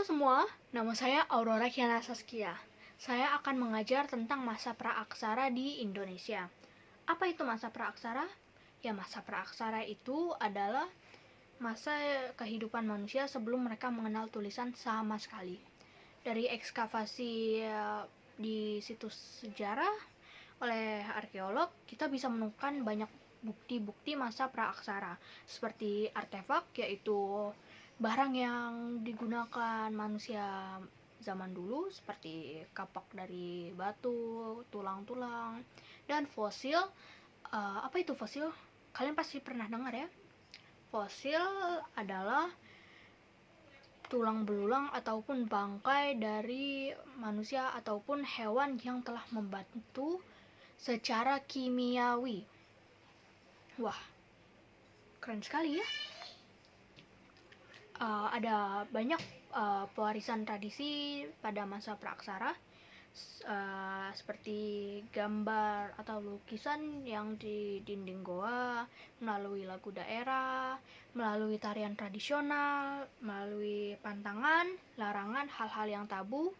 Halo semua, nama saya Aurora Kiana Saskia. Saya akan mengajar tentang masa praaksara di Indonesia. Apa itu masa praaksara? Ya, masa praaksara itu adalah masa kehidupan manusia sebelum mereka mengenal tulisan sama sekali. Dari ekskavasi di situs sejarah oleh arkeolog, kita bisa menemukan banyak bukti-bukti masa praaksara, seperti artefak, yaitu barang yang digunakan manusia zaman dulu, seperti kapak dari batu, tulang-tulang, dan fosil. Apa itu fosil? Kalian pasti pernah dengar ya. Fosil adalah tulang belulang ataupun bangkai dari manusia ataupun hewan yang telah membantu secara kimiawi. Wah, keren sekali ya. Ada banyak pewarisan tradisi pada masa praaksara, seperti gambar atau lukisan yang di dinding goa, melalui lagu daerah, melalui tarian tradisional, melalui pantangan, larangan, hal-hal yang tabu,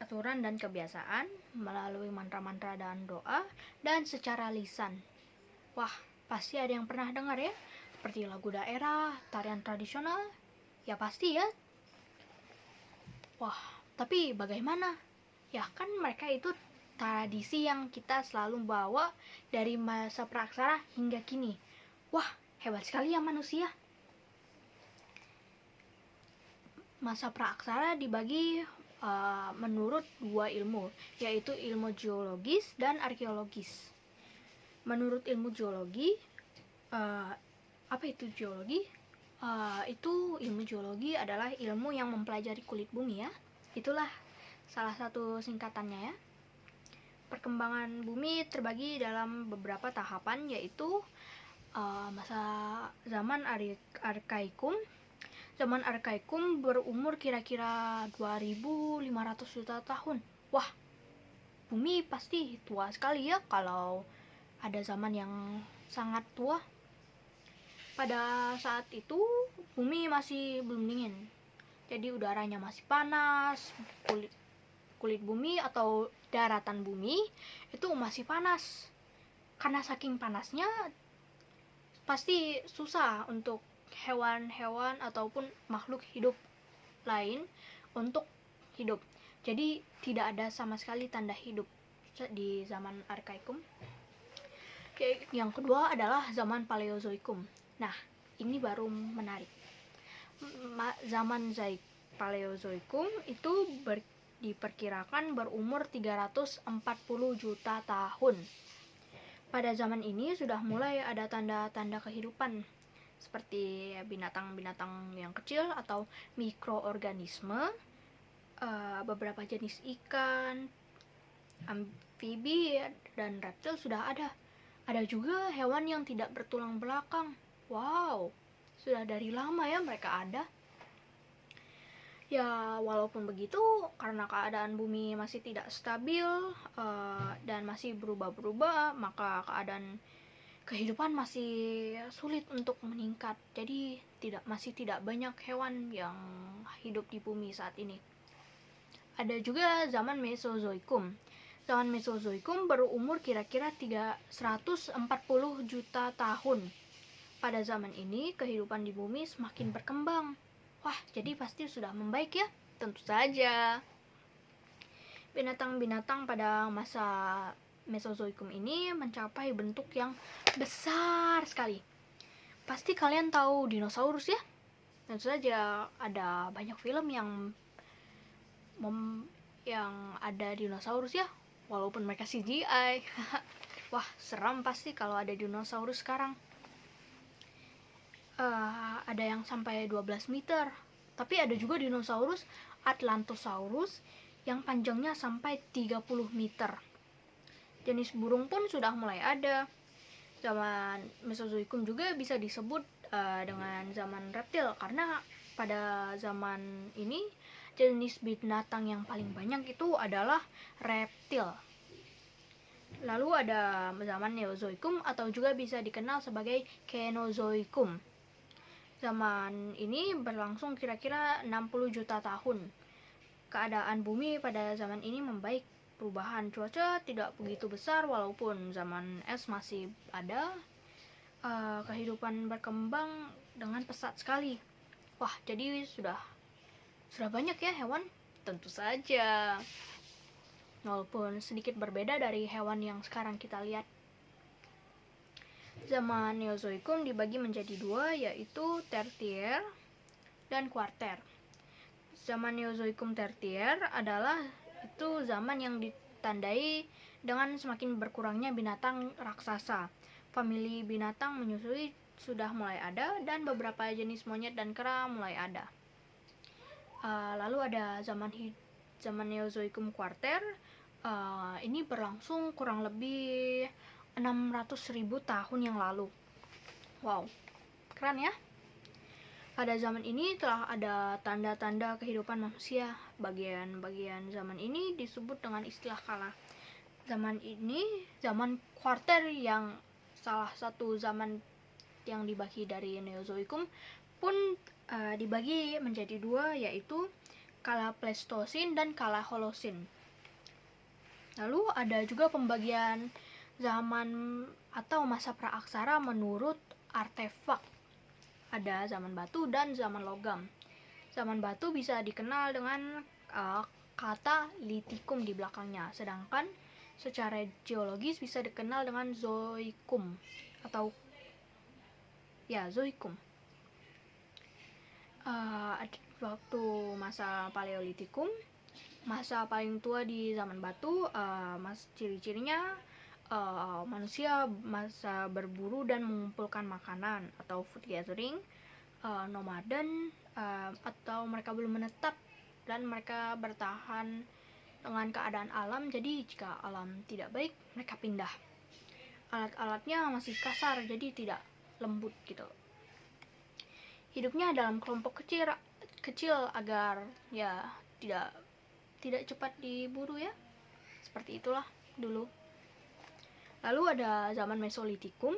aturan dan kebiasaan, melalui mantra-mantra dan doa, dan secara lisan. Wah, pasti ada yang pernah dengar ya, seperti lagu daerah, tarian tradisional, ya pasti ya. Wah, tapi bagaimana? Ya kan mereka itu tradisi yang kita selalu bawa dari masa praaksara hingga kini. Wah, hebat sekali ya manusia. Masa praaksara dibagi menurut dua ilmu, yaitu ilmu geologis dan arkeologis. Menurut ilmu geologi, apa itu geologi? Itu ilmu geologi adalah ilmu yang mempelajari kulit bumi ya. Itulah salah satu singkatannya ya. Perkembangan bumi terbagi dalam beberapa tahapan, yaitu masa zaman arkaikum. Zaman arkaikum berumur kira-kira 2500 juta tahun. Wah, bumi pasti tua sekali ya kalau ada zaman yang sangat tua. Pada saat itu bumi masih belum dingin, jadi udaranya masih panas. Kulit bumi atau daratan bumi itu masih panas. Karena saking panasnya, pasti susah untuk hewan-hewan ataupun makhluk hidup lain untuk hidup. Jadi tidak ada sama sekali tanda hidup di zaman arkaikum. Yang kedua adalah zaman paleozoikum. Nah, ini baru menarik. Zaman paleozoikum itu diperkirakan berumur 340 juta tahun. Pada zaman ini sudah mulai ada tanda-tanda kehidupan, seperti binatang-binatang yang kecil atau mikroorganisme, beberapa jenis ikan, amfibi, dan reptil sudah ada. Ada juga hewan yang tidak bertulang belakang. Wow, sudah dari lama ya mereka ada. Ya, walaupun begitu, karena keadaan bumi masih tidak stabil dan masih berubah-berubah, maka keadaan kehidupan masih sulit untuk meningkat. Jadi masih tidak banyak hewan yang hidup di bumi saat ini. Ada juga zaman Mesozoikum. Zaman Mesozoikum berumur kira-kira 140 juta tahun. Pada zaman ini, kehidupan di bumi semakin berkembang. Wah, jadi pasti sudah membaik ya? Tentu saja. Binatang-binatang pada masa Mesozoikum ini mencapai bentuk yang besar sekali. Pasti kalian tahu dinosaurus ya? Tentu saja ada banyak film yang ada dinosaurus ya, walaupun mereka CGI. Wah, seram pasti kalau ada dinosaurus sekarang. Ada yang sampai 12 meter. Tapi ada juga dinosaurus Atlantosaurus yang panjangnya sampai 30 meter. Jenis burung pun sudah mulai ada. Zaman Mesozoikum juga bisa disebut dengan zaman reptil, karena pada zaman ini jenis binatang yang paling banyak itu adalah reptil. Lalu ada zaman Neozoikum atau juga bisa dikenal sebagai Kenozoikum. Zaman ini berlangsung kira-kira 60 juta tahun. Keadaan bumi pada zaman ini membaik. Perubahan cuaca tidak begitu besar walaupun zaman es masih ada. Kehidupan berkembang dengan pesat sekali. Wah, jadi sudah banyak ya hewan? Tentu saja. Walaupun sedikit berbeda dari hewan yang sekarang kita lihat. Zaman Neozoikum dibagi menjadi dua, yaitu Tertier dan Kuarter. Zaman Neozoikum Tertier adalah itu zaman yang ditandai dengan semakin berkurangnya binatang raksasa. Famili binatang menyusui sudah mulai ada dan beberapa jenis monyet dan kera mulai ada. Lalu ada zaman Neozoikum Kuarter. Ini berlangsung kurang lebih 600.000 tahun yang lalu. Wow, keren ya. Pada zaman ini telah ada tanda-tanda kehidupan manusia. Bagian-bagian zaman ini disebut dengan istilah kala. Zaman ini, zaman Kuarter, yang salah satu zaman yang dibagi dari Neozoikum, pun dibagi menjadi dua, yaitu kala Pleistosin dan kala Holosin. Lalu ada juga pembagian zaman atau masa praaksara menurut artefak. Ada zaman batu dan zaman logam. Zaman batu bisa dikenal dengan kata litikum di belakangnya, sedangkan secara geologis bisa dikenal dengan zoikum atau zoikum. Waktu masa paleolitikum, masa paling tua di zaman batu, ciri-cirinya manusia masa berburu dan mengumpulkan makanan atau food gathering, nomaden, atau mereka belum menetap dan mereka bertahan dengan keadaan alam. Jadi jika alam tidak baik, mereka pindah. Alat-alatnya masih kasar, jadi tidak lembut gitu. Hidupnya dalam kelompok kecil agar tidak cepat diburu ya. Seperti itulah dulu. Lalu ada zaman Mesolitikum.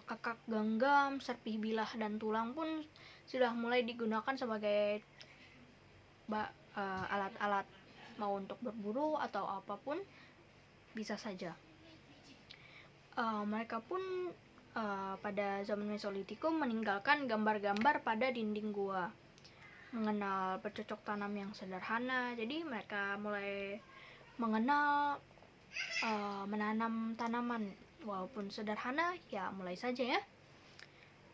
Kakak genggam, serpih bilah, dan tulang pun sudah mulai digunakan sebagai alat-alat, mau untuk berburu atau apapun bisa saja. Mereka pun pada zaman Mesolitikum meninggalkan gambar-gambar pada dinding gua, mengenal bercocok tanam yang sederhana. Jadi mereka mulai mengenal menanam tanaman walaupun sederhana, ya mulai saja ya.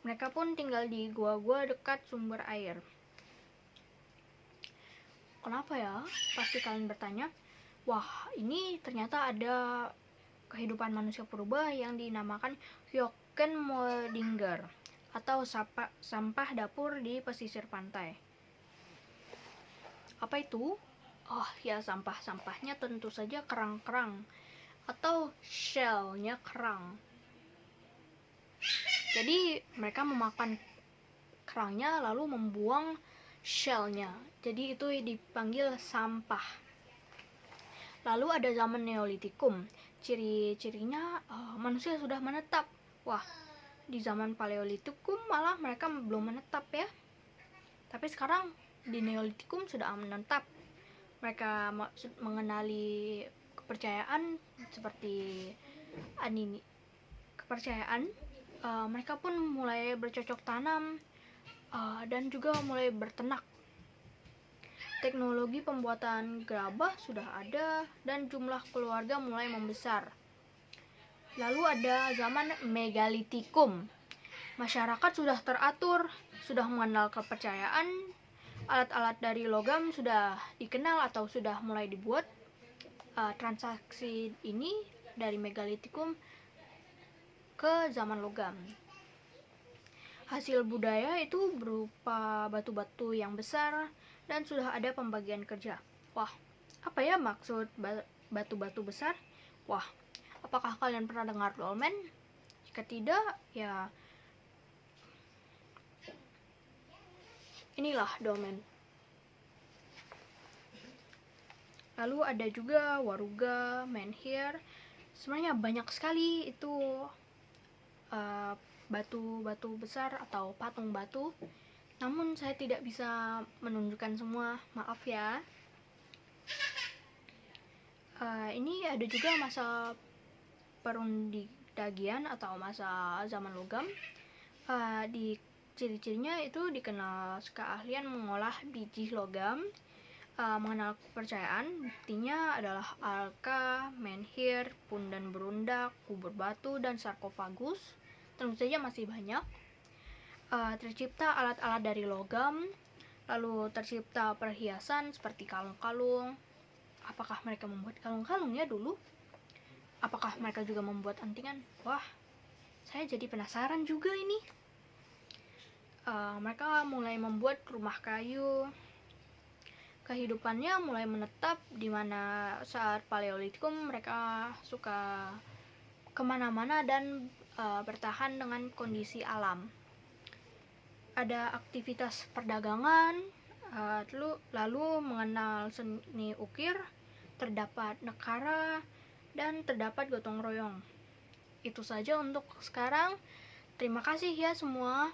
Mereka pun tinggal di gua-gua dekat sumber air. Kenapa ya? Pasti kalian bertanya. Wah, ini ternyata ada kehidupan manusia purba yang dinamakan Kyokenmodinger atau sampah dapur di pesisir pantai. Apa itu? Oh ya, sampahnya tentu saja kerang-kerang atau shellnya kerang. Jadi mereka memakan kerangnya lalu membuang shellnya. Jadi itu dipanggil sampah. Lalu ada zaman Neolitikum. Ciri-cirinya manusia sudah menetap. Wah, di zaman Paleolitikum malah mereka belum menetap ya. Tapi sekarang di Neolitikum sudah menetap. Mereka mengenali kepercayaan seperti kepercayaan. Mereka pun mulai bercocok tanam dan juga mulai bertenak. Teknologi pembuatan gerabah sudah ada dan jumlah keluarga mulai membesar. Lalu ada zaman Megalitikum. Masyarakat sudah teratur, sudah mengenal kepercayaan, alat-alat dari logam sudah dikenal atau sudah mulai dibuat. Transaksi ini dari Megalitikum ke zaman logam. Hasil budaya itu berupa batu-batu yang besar dan sudah ada pembagian kerja. Wah, apa ya maksud batu-batu besar? Wah, apakah kalian pernah dengar dolmen? Jika tidak, ya inilah dolmen. Lalu ada juga waruga, menhir. Sebenarnya banyak sekali itu batu-batu besar atau patung batu. Namun saya tidak bisa menunjukkan semua, maaf ya. Ini ada juga masa perundidagian atau masa zaman logam. Di ciri-cirinya itu dikenal keahlian mengolah biji logam, mengenal kepercayaan. Buktinya adalah arka, menhir, pundan berundak, kubur batu, dan sarkofagus. Tentu saja masih banyak. Tercipta alat-alat dari logam, lalu tercipta perhiasan seperti kalung-kalung. Apakah mereka membuat kalung-kalung ya dulu? Apakah mereka juga membuat antingan? Wah, saya jadi penasaran juga ini. Mereka mulai membuat rumah kayu. Kehidupannya mulai menetap, di mana saat Paleolitikum mereka suka kemana-mana dan bertahan dengan kondisi alam. Ada aktivitas perdagangan, lalu mengenal seni ukir, terdapat nekara, dan terdapat gotong royong. Itu saja untuk sekarang. Terima kasih ya semua.